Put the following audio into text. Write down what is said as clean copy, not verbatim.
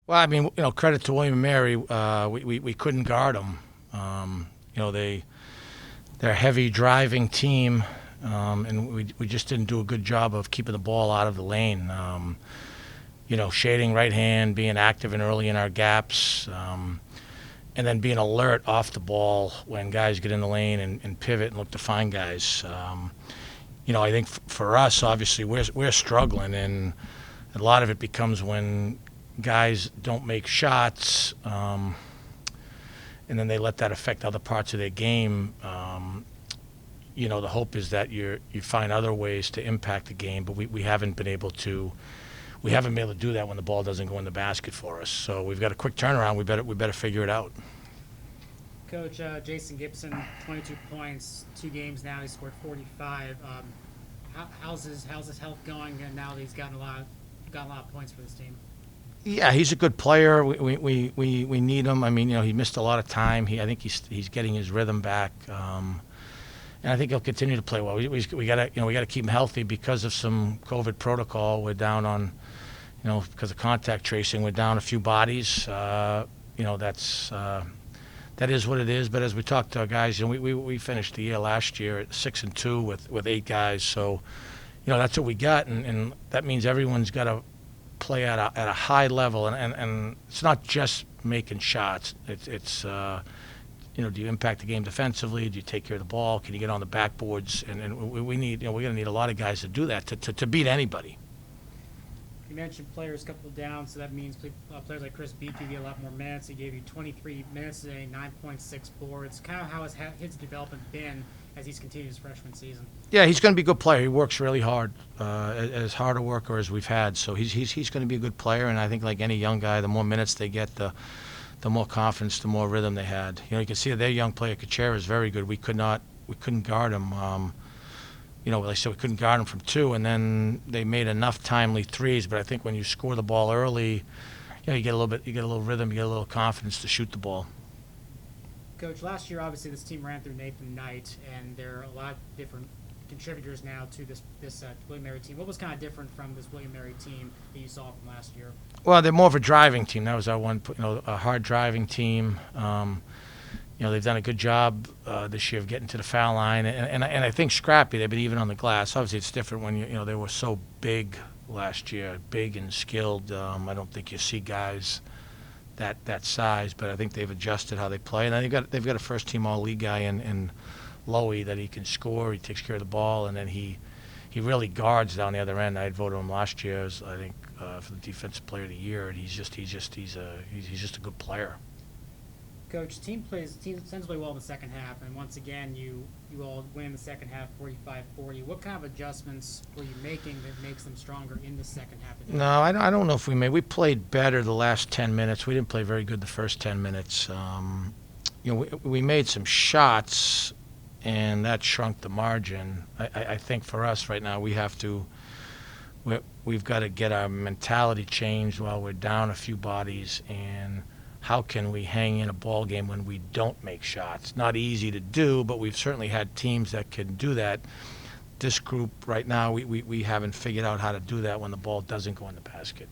Well, I mean, credit to William and Mary. We couldn't guard them. They're a heavy driving team, and we just didn't do a good job of keeping the ball out of the lane. Shading right hand, being active and early in our gaps, and then being alert off the ball when guys get in the lane and pivot and look to find guys. I think for us, obviously, we're struggling, and a lot of it becomes when guys don't make shots, and then they let that affect other parts of their game. The hope is that you find other ways to impact the game, but we haven't been able to. We haven't been able to do that when the ball doesn't go in the basket for us. So we've got a quick turnaround. We better figure it out. Coach, Jason Gibson, 22 points, 2 games now. He scored 45. How's his health going? And now that he's gotten a lot of points for this team. Yeah, he's a good player. We need him. I mean, he missed a lot of time. I think he's getting his rhythm back, and I think he'll continue to play well. We gotta keep him healthy because of some COVID protocol. We're down on, because of contact tracing, we're down a few bodies. That is what it is. But as we talked to our guys, we finished the year last year at 6-2 with 8 guys. So, that's what we got, and that means everyone's got to play at a high level, and it's not just making shots. It's do you impact the game defensively? Do you take care of the ball? Can you get on the backboards? And we need, we're going to need a lot of guys to do that to beat anybody. You mentioned players couple down, so that means players like Chris Beakey get a lot more minutes. He gave you 23 minutes today, 9.6 boards. Kind of how has his development been as he's continued his freshman season? Yeah, he's going to be a good player. He works really hard, as hard a worker as we've had. So he's going to be a good player, and I think like any young guy, the more minutes they get, the more confidence, the more rhythm they had. You can see their young player, Kuchera, is very good. We couldn't guard him. Like I said, we couldn't guard him from 2, and then they made enough timely threes. But I think when you score the ball early, you get a little rhythm, you get a little confidence to shoot the ball. Coach, last year obviously this team ran through Nathan Knight, and there are a lot of different contributors now to this William Mary team. What was kind of different from this William Mary team that you saw from last year? Well, they're more of a driving team. That was our one, a hard driving team. They've done a good job this year of getting to the foul line, and I think scrappy. They've been even on the glass. Obviously, it's different when they were so big last year, big and skilled. I don't think you see guys that size, but I think they've adjusted how they play, and they've got a first team all league guy in Lowy that he can score. He takes care of the ball, and then he really guards down the other end. I had voted him last year as I think for the defensive player of the year, and he's just a good player. Coach, team tends to play well in the second half, and once again, you all win in the second half, 45-40. What kind of adjustments were you making that makes them stronger in the second half? No, I don't know if we played better the last 10 minutes. We didn't play very good the first 10 minutes. We made some shots, and that shrunk the margin. I think for us right now, we've got to get our mentality changed while we're down a few bodies, and how can we hang in a ball game when we don't make shots? Not easy to do, but we've certainly had teams that can do that. This group right now, we haven't figured out how to do that when the ball doesn't go in the basket.